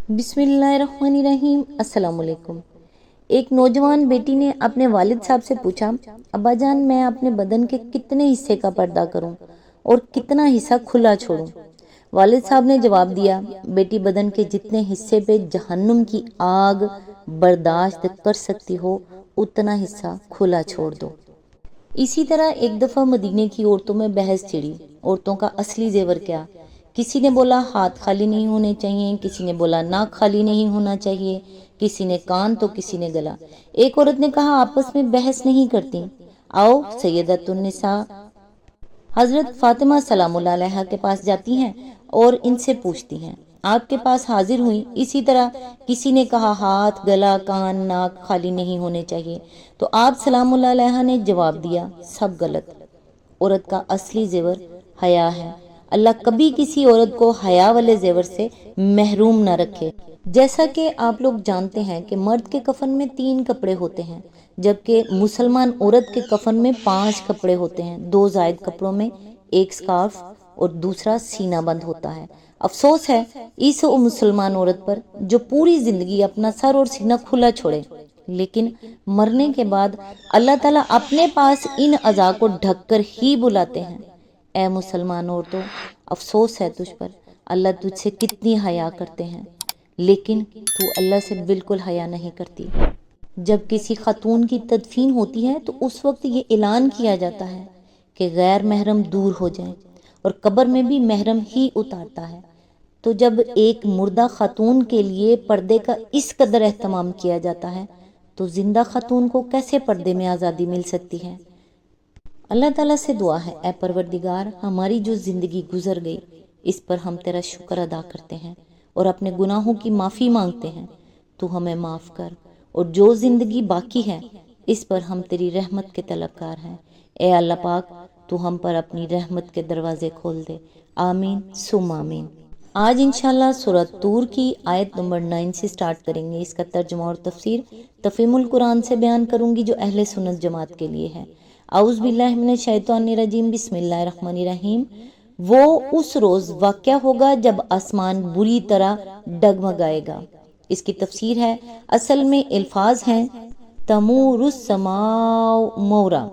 بسم اللہ الرحمن الرحیم۔ السلام علیکم۔ ایک نوجوان بیٹی نے اپنے والد صاحب سے پوچھا، ابا جان میں اپنے بدن کے کتنے حصے کا پردہ کروں اور کتنا حصہ کھلا چھوڑوں؟ والد صاحب نے جواب دیا، بیٹی بدن کے جتنے حصے پہ جہنم کی آگ برداشت کر سکتی ہو اتنا حصہ کھلا چھوڑ دو۔ اسی طرح ایک دفعہ مدینے کی عورتوں میں بحث چھڑی، عورتوں کا اصلی زیور کیا؟ کسی نے بولا ہاتھ خالی نہیں ہونے چاہیے، کسی نے بولا ناک خالی نہیں ہونا چاہیے، کسی نے کان تو کسی نے گلا۔ ایک عورت نے کہا آپس میں بحث نہیں کرتی، آؤ سیدۃ النساء حضرت فاطمہ سلام اللہ علیہا کے پاس جاتی ہیں اور ان سے پوچھتی ہیں، آپ کے پاس حاضر ہوئی۔ اسی طرح کسی نے کہا ہاتھ گلا کان ناک خالی نہیں ہونے چاہیے، تو آپ سلام اللہ علیہا نے جواب دیا سب غلط۔ عورت کا اصلی زیور حیا ہے۔ اللہ کبھی کسی عورت کو حیا والے زیور سے محروم نہ رکھے۔ جیسا کہ آپ لوگ جانتے ہیں کہ مرد کے کفن میں 3 کپڑے ہوتے ہیں، جبکہ مسلمان عورت کے کفن میں 5 کپڑے ہوتے ہیں، 2 زائد کپڑوں میں ایک سکارف اور دوسرا سینہ بند ہوتا ہے۔ افسوس ہے اس مسلمان عورت پر جو پوری زندگی اپنا سر اور سینہ کھلا چھوڑے، لیکن مرنے کے بعد اللہ تعالیٰ اپنے پاس ان اعضاء کو ڈھک کر ہی بلاتے ہیں۔ اے مسلمان عورتوں، افسوس ہے تجھ پر، اللہ تجھ سے کتنی حیا کرتے ہیں، لیکن تو اللہ سے بالکل حیا نہیں کرتی۔ جب کسی خاتون کی تدفین ہوتی ہے تو اس وقت یہ اعلان کیا جاتا ہے کہ غیر محرم دور ہو جائیں، اور قبر میں بھی محرم ہی اتارتا ہے۔ تو جب ایک مردہ خاتون کے لیے پردے کا اس قدر اہتمام کیا جاتا ہے تو زندہ خاتون کو کیسے پردے میں آزادی مل سکتی ہے؟ اللہ تعالیٰ سے دعا ہے، اے پروردگار، ہماری جو زندگی گزر گئی اس پر ہم تیرا شکر ادا کرتے ہیں اور اپنے گناہوں کی معافی مانگتے ہیں، تو ہمیں معاف کر، اور جو زندگی باقی ہے اس پر ہم تیری رحمت کے طلبگار ہیں۔ اے اللہ پاک، تو ہم پر اپنی رحمت کے دروازے کھول دے، آمین ثم آمین۔ آج انشاءاللہ سورہ طور کی آیت نمبر 9 سے سٹارٹ کریں گے۔ اس کا ترجمہ اور تفسیر تفہیم القرآن سے بیان کروں گی جو اہل سنت جماعت کے لیے ہے۔ اعوذ باللہ من الشیطان الرجیم، بسم اللہ الرحمن الرحیم۔ وہ اس روز واقعہ ہوگا جب آسمان بری طرح ڈگمگائے گا۔ اس کی تفسیر ہے، اصل میں الفاظ ہیں تمور السماء مورا۔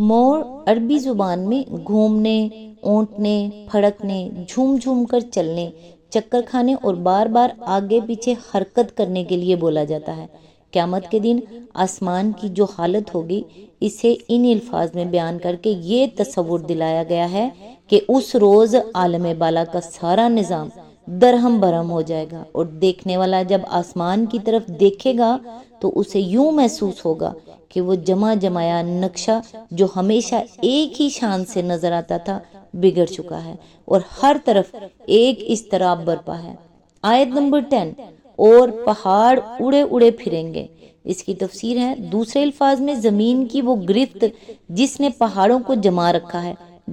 مور عربی زبان میں گھومنے، اونٹنے، پھڑکنے، جھوم جھوم کر چلنے، چکر کھانے اور بار بار آگے پیچھے حرکت کرنے کے لیے بولا جاتا ہے۔ قیامت کے دن آسمان کی جو حالت ہوگی اسے ان الفاظ میں بیان کر کے یہ تصور دلایا گیا ہے کہ اس روز عالم بالا کا سارا نظام درہم برہم ہو جائے گا، اور دیکھنے والا جب آسمان کی طرف دیکھے گا تو اسے یوں محسوس ہوگا کہ وہ جمع جمایا نقشہ جو ہمیشہ ایک ہی شان سے نظر آتا تھا بگڑ چکا ہے، اور ہر طرف ایک اضطراب برپا ہے۔ آیت نمبر 10، اور پہاڑ اڑے اڑے پھریں گے۔ اس کی تفسیر ہے، دوسرے الفاظ میں زمین کی وہ گرفت جس نے پہاڑوں کو جما رکھا ہے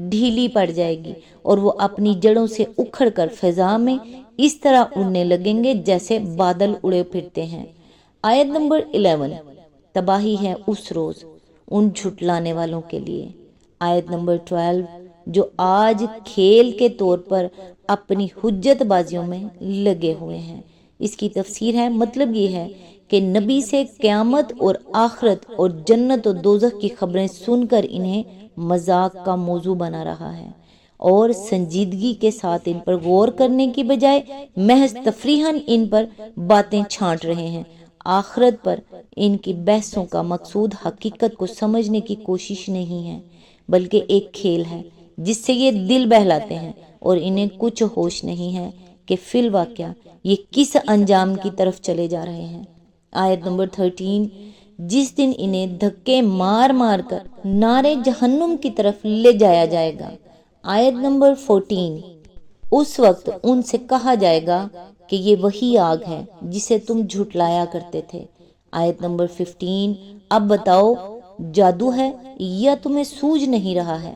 ڈھیلی پڑ جائے گی، اور وہ اپنی جڑوں سے اکھڑ کر فضا میں اس طرح اڑنے لگیں گے جیسے بادل اڑے پھرتے ہیں۔ آیت نمبر 11، تباہی ہے اس روز ان جھٹلانے والوں کے لیے۔ آیت نمبر 12، جو آج کھیل کے طور پر اپنی حجت بازیوں میں لگے ہوئے ہیں۔ اس کی تفسیر ہے، مطلب یہ ہے کہ نبی سے قیامت اور آخرت اور جنت و دوزخ کی خبریں سن کر انہیں مذاق کا موضوع بنا رہا ہے، اور سنجیدگی کے ساتھ ان پر غور کرنے کی بجائے محض تفریحاً ان پر باتیں چھانٹ رہے ہیں۔ آخرت پر ان کی بحثوں کا مقصود حقیقت کو سمجھنے کی کوشش نہیں ہے، بلکہ ایک کھیل ہے جس سے یہ دل بہلاتے ہیں، اور انہیں کچھ ہوش نہیں ہے کہ فی الواقعہ یہ کس انجام کی طرف چلے جا رہے ہیں۔ آیت نمبر 13، جس دن انہیں دھکے مار مار کر نارے جہنم کی طرف لے جایا جائے گا۔ آیت نمبر 14، اس وقت ان سے کہا جائے گا کہ یہ وہی آگ ہے جسے تم جھٹلایا کرتے تھے۔ آیت نمبر 15، اب بتاؤ جادو ہے یا تمہیں سوجھ نہیں رہا ہے؟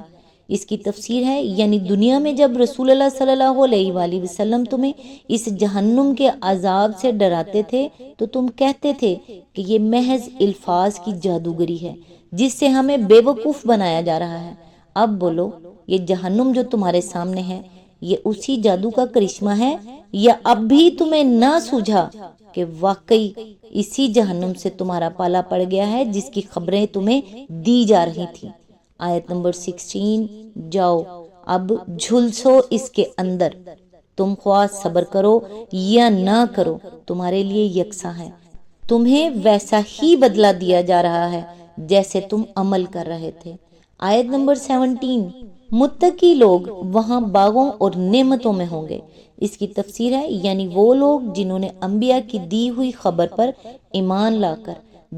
اس کی تفسیر ہے، یعنی دنیا میں جب رسول اللہ صلی اللہ علیہ وآلہ وسلم تمہیں اس جہنم کے عذاب سے ڈراتے تھے تو تم کہتے تھے کہ یہ محض الفاظ کی جادوگری ہے جس سے ہمیں بے وقوف بنایا جا رہا ہے۔ اب بولو، یہ جہنم جو تمہارے سامنے ہے یہ اسی جادو کا کرشمہ ہے یا اب بھی تمہیں نہ سوجھا کہ واقعی اسی جہنم سے تمہارا پالا پڑ گیا ہے جس کی خبریں تمہیں دی جا رہی تھی۔ آیت نمبر 16، جاؤ اب جھلسو اس کے اندر، تم خواہ صبر کرو یا نہ کرو تمہارے لیے یکساں ہے، تمہیں ویسا ہی بدلہ دیا جا رہا ہے جیسے تم عمل کر رہے تھے۔ آیت نمبر 17، متقی لوگ وہاں باغوں اور نعمتوں میں ہوں گے۔ اس کی تفسیر ہے یعنی وہ لوگ جنہوں نے انبیاء کی دی ہوئی خبر پر ایمان لا کر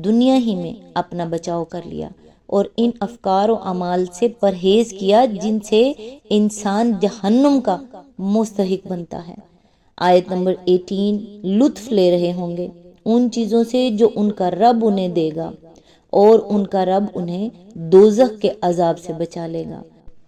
دنیا ہی میں اپنا بچاؤ کر لیا اور ان افکار و اعمال سے پرہیز کیا جن سے انسان جہنم کا مستحق بنتا ہے۔ آیت نمبر 18، لطف لے رہے ہوں گے ان چیزوں سے جو ان کا رب انہیں دے گا اور ان کا رب انہیں دوزخ کے عذاب سے بچا لے گا۔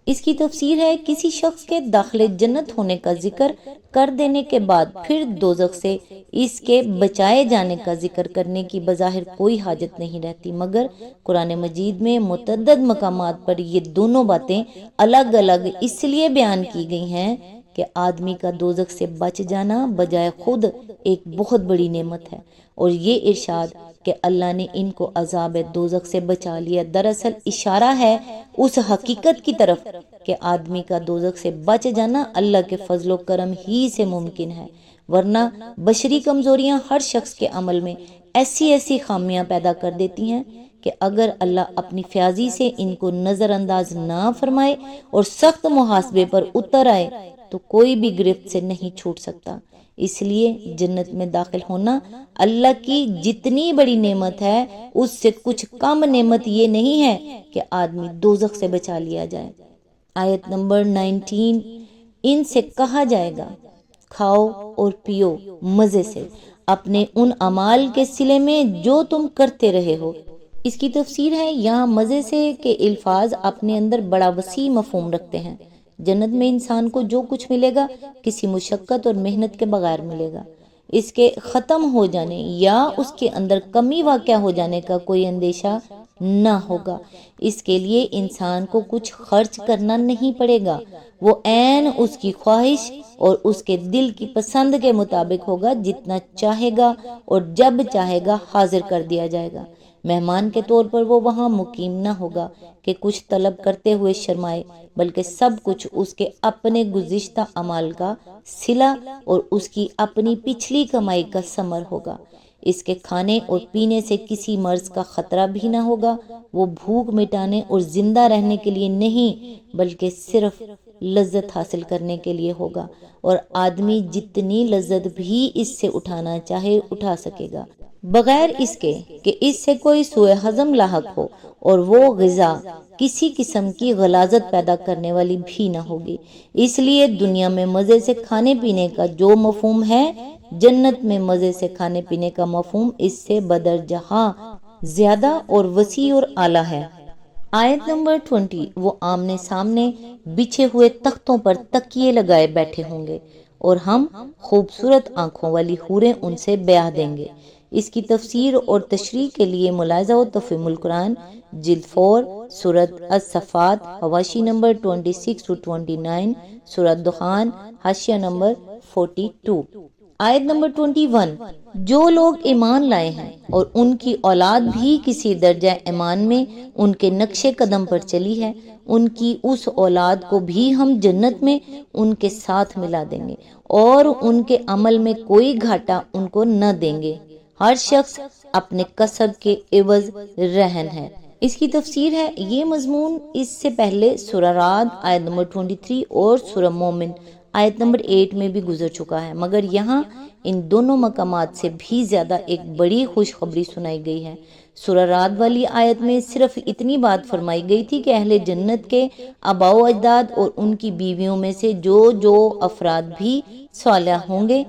اس کی تفسیر ہے کسی شخص کے داخل جنت ہونے کا ذکر کر دینے کے بعد پھر دوزخ سے اس کے بچائے جانے کا ذکر کرنے کی بظاہر کوئی حاجت نہیں رہتی، مگر قرآن مجید میں متعدد مقامات پر یہ دونوں باتیں الگ الگ اس لیے بیان کی گئی ہیں کہ آدمی کا دوزخ سے بچ جانا بجائے خود ایک بہت بڑی نعمت ہے، اور یہ ارشاد کہ اللہ نے ان کو عذاب دوزخ سے بچا لیا دراصل اشارہ ہے اس حقیقت کی طرف کہ آدمی کا دوزخ سے بچ جانا اللہ کے فضل و کرم ہی سے ممکن ہے، ورنہ بشری کمزوریاں ہر شخص کے عمل میں ایسی خامیاں پیدا کر دیتی ہیں کہ اگر اللہ اپنی فیاضی سے ان کو نظر انداز نہ فرمائے اور سخت محاسبے پر اتر آئے تو کوئی بھی گرفت سے نہیں چھوٹ سکتا۔ اس لیے جنت میں داخل ہونا اللہ کی جتنی بڑی نعمت ہے اس سے کچھ کم نعمت یہ نہیں ہے کہ آدمی دوزخ سے بچا لیا جائے۔ آیت نمبر 19، ان سے کہا جائے گا کھاؤ اور پیو مزے سے اپنے ان اعمال کے صلے میں جو تم کرتے رہے ہو۔ اس کی تفسیر ہے یہاں مزے سے کے الفاظ اپنے اندر بڑا وسیع مفہوم رکھتے ہیں۔ جنت میں انسان کو جو کچھ ملے گا کسی مشقت اور محنت کے بغیر ملے گا، اس کے ختم ہو جانے یا اس کے اندر کمی واقع ہو جانے کا کوئی اندیشہ نہ ہوگا۔ اس کے لیے انسان کو کچھ خرچ کرنا نہیں پڑے گا، وہ عین اس کی خواہش اور اس کے دل کی پسند کے مطابق ہوگا، جتنا چاہے گا اور جب چاہے گا حاضر کر دیا جائے گا۔ مہمان کے طور پر وہ وہاں مقیم نہ ہوگا کہ کچھ طلب کرتے ہوئے شرمائے، بلکہ سب کچھ اس کے اپنے گزشتہ اعمال کا صلہ اور اس کی اپنی پچھلی کمائی کا ثمر ہوگا۔ اس کے کھانے اور پینے سے کسی مرض کا خطرہ بھی نہ ہوگا، وہ بھوک مٹانے اور زندہ رہنے کے لیے نہیں بلکہ صرف لذت حاصل کرنے کے لیے ہوگا، اور آدمی جتنی لذت بھی اس سے اٹھانا چاہے اٹھا سکے گا، بغیر اس کے کہ اس سے کوئی سوء ہضم لاحق ہو، اور وہ غذا کسی قسم کی غلاظت پیدا کرنے والی بھی نہ ہوگی۔ اس لیے دنیا میں مزے سے کھانے پینے کا جو مفہوم ہے، جنت میں مزے سے کھانے پینے کا مفہوم اس سے بدرجہ زیادہ اور وسیع اور اعلیٰ ہے۔ آیت نمبر 20، وہ آمنے سامنے بچھے ہوئے تختوں پر تکیے لگائے بیٹھے ہوں گے اور ہم خوبصورت آنکھوں والی حوریں ان سے بیاہ دیں گے۔ اس کی تفسیر اور تشریح کے لیے ملاحظہ و تفہیم القرآن جلد 4 سورۃ الصفات حواشی نمبر 26-29، سورۃ دخان حاشیہ نمبر 42۔ آیت نمبر 21، جو لوگ ایمان لائے ہیں اور ان کی اولاد بھی کسی درجہ ایمان میں ان کے نقش قدم پر چلی ہے، ان کی اس اولاد کو بھی ہم جنت میں ان کے ساتھ ملا دیں گے اور ان کے عمل میں کوئی گھاٹا ان کو نہ دیں گے، ہر شخص اپنے کسب کے عوض رہن ہے۔ اس کی تفسیر ہے یہ مضمون اس سے پہلے سورہ رعد آیت نمبر 23 اور سورہ مومن آیت نمبر 8 میں بھی گزر چکا ہے، مگر یہاں ان دونوں مقامات سے بھی زیادہ ایک بڑی خوشخبری سنائی گئی ہے۔ سورہ رعد والی آیت میں صرف اتنی بات فرمائی گئی تھی کہ اہل جنت کے آباء و اجداد اور ان کی بیویوں میں سے جو افراد بھی صالح ہوں گے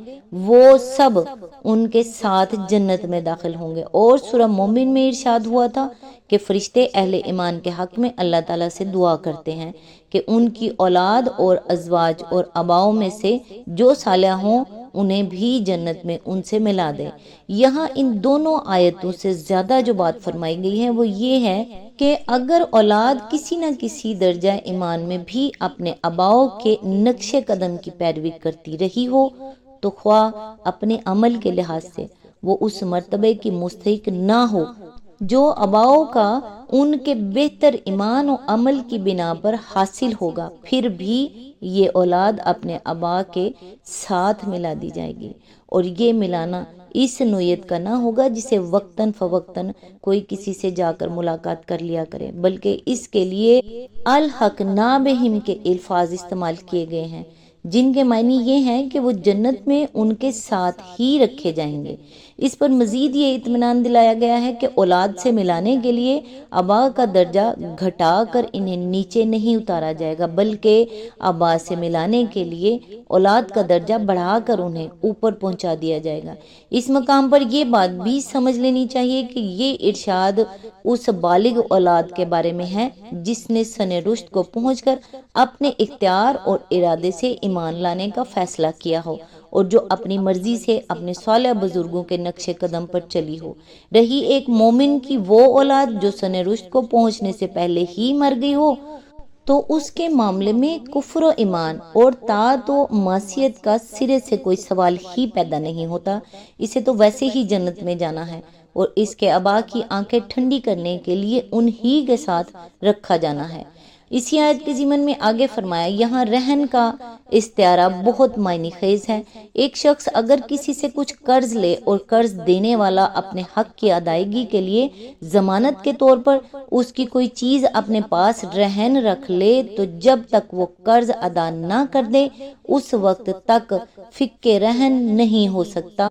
وہ سب ان کے ساتھ جنت میں داخل ہوں گے، اور سورہ مومن میں ارشاد ہوا تھا کہ فرشتے اہل ایمان کے حق میں اللہ تعالیٰ سے دعا کرتے ہیں کہ ان کی اولاد اور ازواج اور آباؤں میں سے جو صالح ہوں انہیں بھی جنت میں ان سے ملا دے۔ یہاں ان دونوں آیتوں سے زیادہ جو بات فرمائی گئی ہے وہ یہ ہے کہ اگر اولاد کسی نہ کسی درجہ ایمان میں بھی اپنے آباؤں کے نقش قدم کی پیروی کرتی رہی ہو تو خواہ اپنے عمل کے لحاظ سے وہ اس مرتبے کی مستحق نہ ہو جو آباؤں کا ان کے بہتر ایمان و عمل کی بنا پر حاصل ہوگا، پھر بھی یہ اولاد اپنے آبا کے ساتھ ملا دی جائے گی، اور یہ ملانا اس نوعیت کا نہ ہوگا جسے وقتاً فوقتاً کوئی کسی سے جا کر ملاقات کر لیا کرے، بلکہ اس کے لیے الحقنا بہم کے الفاظ استعمال کیے گئے ہیں، جن کے معنی یہ ہیں کہ وہ جنت میں ان کے ساتھ ہی رکھے جائیں گے۔ اس پر مزید یہ اطمینان دلایا گیا ہے کہ اولاد سے ملانے کے لیے آبا کا درجہ گھٹا کر انہیں نیچے نہیں اتارا جائے گا، بلکہ آبا سے ملانے کے لیے اولاد کا درجہ بڑھا کر انہیں اوپر پہنچا دیا جائے گا۔ اس مقام پر یہ بات بھی سمجھ لینی چاہیے کہ یہ ارشاد اس بالغ اولاد کے بارے میں ہے جس نے سن رشد کو پہنچ کر اپنے اختیار اور ارادے سے ایمان لانے کا فیصلہ کیا ہو، اور جو اپنی مرضی سے اپنے صالح بزرگوں کے نقش قدم پر چلی ہو۔ رہی ایک مومن کی وہ اولاد جو سن رشد کو پہنچنے سے پہلے ہی مر گئی ہو تو اس کے معاملے میں کفر و ایمان اور طاعت و معصیت کا سرے سے کوئی سوال ہی پیدا نہیں ہوتا، اسے تو ویسے ہی جنت میں جانا ہے، اور اس کے آبا کی آنکھیں ٹھنڈی کرنے کے لیے انہی کے ساتھ رکھا جانا ہے۔ اسی آیت کے ضمن میں آگے فرمایا، یہاں رہن کا استعارہ بہت معنی خیز ہے۔ ایک شخص اگر کسی سے کچھ قرض لے اور قرض دینے والا اپنے حق کی ادائیگی کے لیے ضمانت کے طور پر اس کی کوئی چیز اپنے پاس رہن رکھ لے تو جب تک وہ قرض ادا نہ کر دے اس وقت تک فک رہن نہیں ہو سکتا،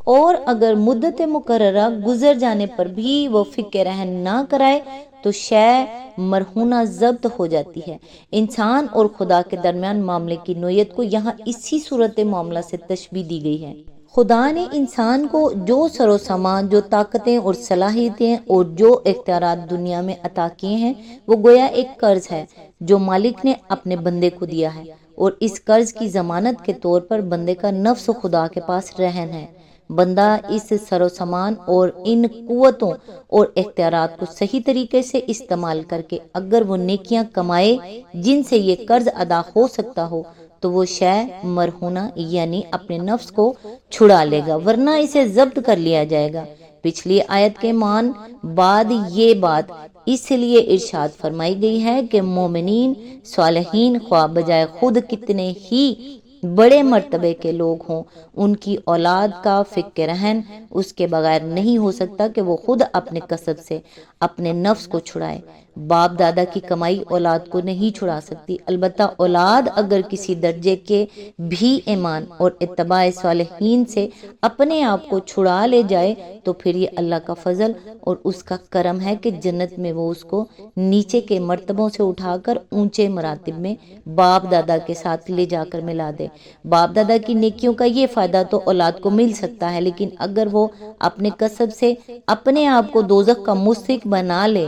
اور اگر مدت مقررہ گزر جانے پر بھی وہ فک رہن نہ کرائے تو شے مرہونہ ضبط ہو جاتی ہے۔ انسان اور خدا کے درمیان معاملے کی نوعیت کو یہاں اسی صورت معاملہ سے تشبیہ دی گئی ہے۔ خدا نے انسان کو جو سر و سامان، جو طاقتیں اور صلاحیتیں اور جو اختیارات دنیا میں عطا کیے ہیں وہ گویا ایک قرض ہے جو مالک نے اپنے بندے کو دیا ہے، اور اس قرض کی ضمانت کے طور پر بندے کا نفس خدا کے پاس رہن ہے۔ بندہ اس سر و سامان اور ان قوتوں اور اختیارات کو صحیح طریقے سے استعمال کر کے اگر وہ نیکیاں کمائے جن سے یہ قرض ادا ہو سکتا ہو تو وہ شے مرہونہ یعنی اپنے نفس کو چھڑا لے گا، ورنہ اسے ضبط کر لیا جائے گا۔ پچھلی آیت کے مان بعد یہ بات اس لیے ارشاد فرمائی گئی ہے کہ مومنین صالحین خواہ بجائے خود کتنے ہی بڑے مرتبے کے لوگ ہوں، ان کی اولاد کا فک رہن اس کے بغیر نہیں ہو سکتا کہ وہ خود اپنے کسب سے اپنے نفس کو چھڑائے۔ باپ دادا کی کمائی اولاد کو نہیں چھڑا سکتی، البتہ اولاد اگر کسی درجے کے بھی ایمان اور اتباع صالحین سے اپنے آپ کو چھڑا لے جائے تو پھر یہ اللہ کا فضل اور اس کا کرم ہے کہ جنت میں وہ اس کو نیچے کے مرتبوں سے اٹھا کر اونچے مراتب میں باپ دادا کے ساتھ لے جا کر ملا دے۔ باپ دادا کی نیکیوں کا یہ فائدہ تو اولاد کو مل سکتا ہے، لیکن اگر وہ اپنے کسب سے اپنے آپ کو دوزخ کا مستحق بنا لے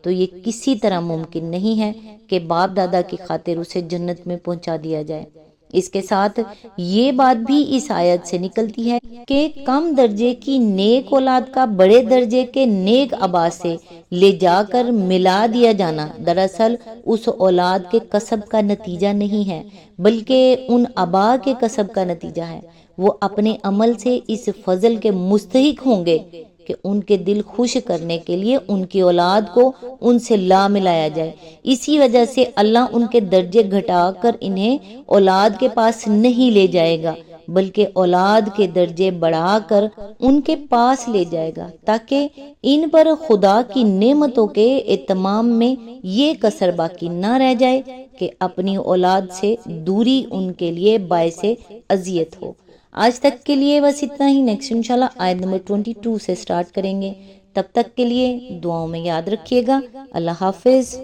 تو یہ کسی طرح ممکن نہیں ہے کہ باپ دادا کی خاطر اسے جنت میں پہنچا دیا جائے۔ اس کے ساتھ یہ بات بھی اس آیت سے نکلتی ہے کہ کم درجے کی نیک اولاد کا بڑے درجے کے نیک آبا سے لے جا کر ملا دیا جانا دراصل اس اولاد کے کسب کا نتیجہ نہیں ہے بلکہ ان آبا کے کسب کا نتیجہ ہے۔ وہ اپنے عمل سے اس فضل کے مستحق ہوں گے کہ ان کے دل خوش کرنے کے لیے ان کی اولاد کو ان سے لا ملایا جائے۔ اسی وجہ سے اللہ ان کے درجے گھٹا کر انہیں اولاد کے پاس نہیں لے جائے گا بلکہ اولاد کے درجے بڑھا کر ان کے پاس لے جائے گا تاکہ ان پر خدا کی نعمتوں کے اتمام میں یہ کسر باقی نہ رہ جائے کہ اپنی اولاد سے دوری ان کے لیے باعث اذیت ہو۔ آج تک کے لیے بس اتنا ہی، نیکسٹ انشاءاللہ آیت نمبر 22 سے سٹارٹ کریں گے۔ تب تک کے لیے دعاؤں میں یاد رکھیے گا۔ اللہ حافظ۔